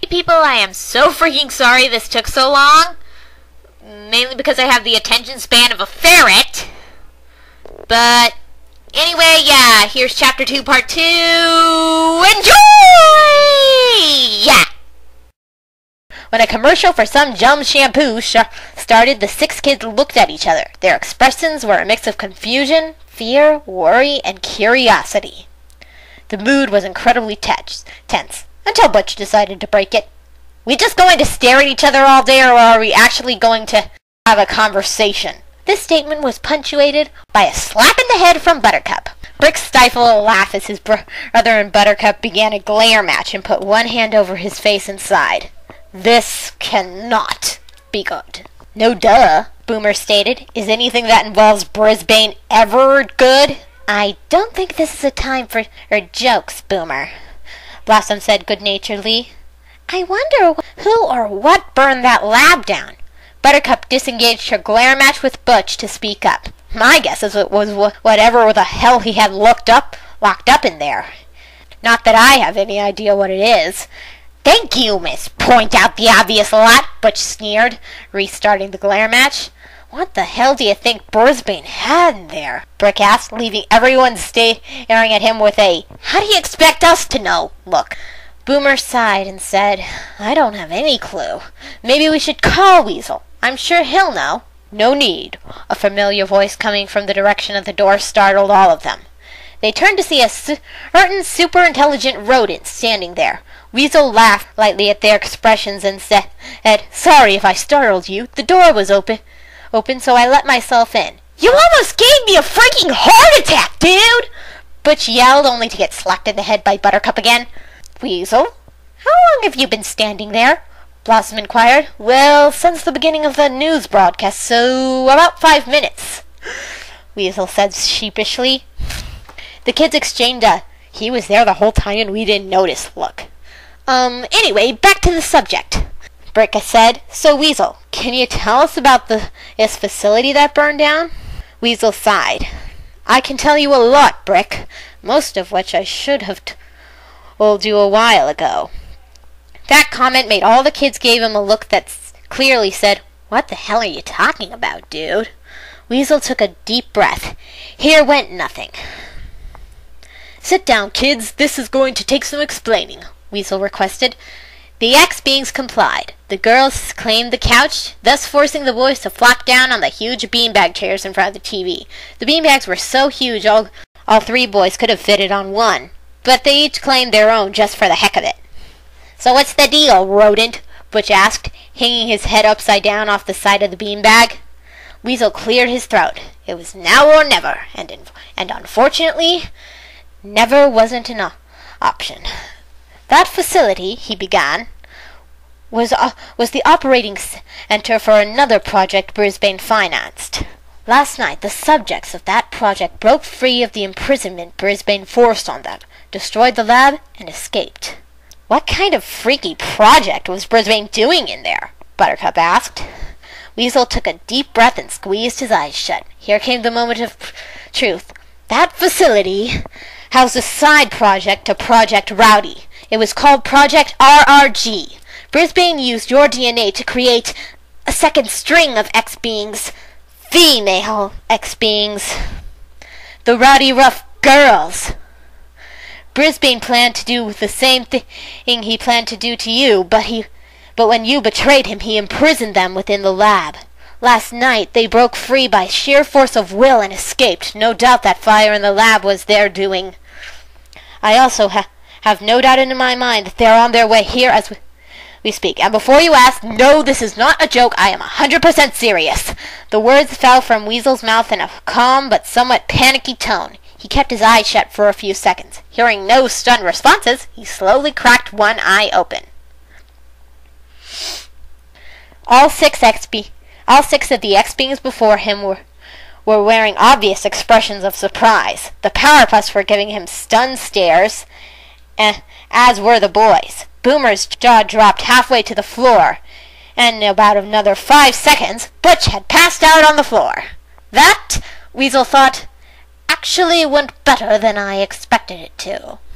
People, I am so freaking sorry this took so long. Mainly because I have the attention span of a ferret. But anyway, yeah, here's chapter 2, part 2. Enjoy! Yeah. When a commercial for some dumb shampoo started, the 6 kids looked at each other. Their expressions were a mix of confusion, fear, worry, and curiosity. The mood was incredibly tense, until Butch decided to break it. We just going to stare at each other all day, or are we actually going to have a conversation? This statement was punctuated by a slap in the head from Buttercup. Brick stifled a laugh as his brother and Buttercup began a glare match and put one hand over his face and sighed. This cannot be good. No duh, Boomer stated. Is anything that involves Brisbane ever good? I don't think this is a time for jokes, Boomer, Blossom said good-naturedly. I wonder who or what burned that lab down. Buttercup disengaged her glare match with Butch to speak up. My guess is it was whatever the hell he had locked up in there. Not that I have any idea what it is. Thank you, miss. Point out the obvious lot, Butch sneered, restarting the glare match. What the hell do you think Brisbane had in there? Brick asked, leaving everyone staring at him with a, how do you expect us to know look. Boomer sighed and said, I don't have any clue. Maybe we should call Weasel. I'm sure he'll know. No need. A familiar voice coming from the direction of the door startled all of them. They turned to see a certain super-intelligent rodent standing there. Weasel laughed lightly at their expressions and said, sorry if I startled you. The door was open, so I let myself in. You almost gave me a freaking heart attack, dude! Butch yelled, only to get slapped in the head by Buttercup again. Weasel, how long have you been standing there? Blossom inquired. Well, since the beginning of the news broadcast, so about 5 minutes, Weasel said sheepishly. The kids exchanged a, he was there the whole time and we didn't notice look. Anyway, back to the subject, Brick said. So, Weasel, can you tell us about this facility that burned down? Weasel sighed. I can tell you a lot, Brick, most of which I should have told you a while ago. That comment made all the kids give him a look that clearly said, what the hell are you talking about, dude? Weasel took a deep breath. Here went nothing. Sit down, kids. This is going to take some explaining, Weasel requested. The X-beings complied. The girls claimed the couch, thus forcing the boys to flop down on the huge beanbag chairs in front of the TV. The beanbags were so huge all 3 boys could have fitted on one, but they each claimed their own just for the heck of it. So what's the deal, rodent? Butch asked, hanging his head upside down off the side of the beanbag. Weasel cleared his throat. It was now or never, and unfortunately, never wasn't an option. That facility, he began, was the operating center for another project Brisbane financed. Last night, the subjects of that project broke free of the imprisonment Brisbane forced on them, destroyed the lab, and escaped. What kind of freaky project was Brisbane doing in there? Buttercup asked. Weasel took a deep breath and squeezed his eyes shut. Here came the moment of truth. That facility housed a side project to Project Rowdy. It was called Project RRG. Brisbane used your DNA to create a second string of X-beings, female X-beings, the Rowdy Rough Girls. Brisbane planned to do the same thing he planned to do to you, but when you betrayed him, he imprisoned them within the lab. Last night, they broke free by sheer force of will and escaped. No doubt that fire in the lab was their doing. I also have no doubt in my mind that they're on their way here as we speak. And before you ask, no, this is not a joke. I am 100% serious. The words fell from Weasel's mouth in a calm but somewhat panicky tone. He kept his eyes shut for a few seconds. Hearing no stunned responses, he slowly cracked one eye open. All six of the X-beings before him were wearing obvious expressions of surprise. The Powerpuffs were giving him stunned stares, as were the boys. Boomer's jaw dropped halfway to the floor, and in about another 5 seconds, Butch had passed out on the floor. That, Weasel thought, actually went better than I expected it to.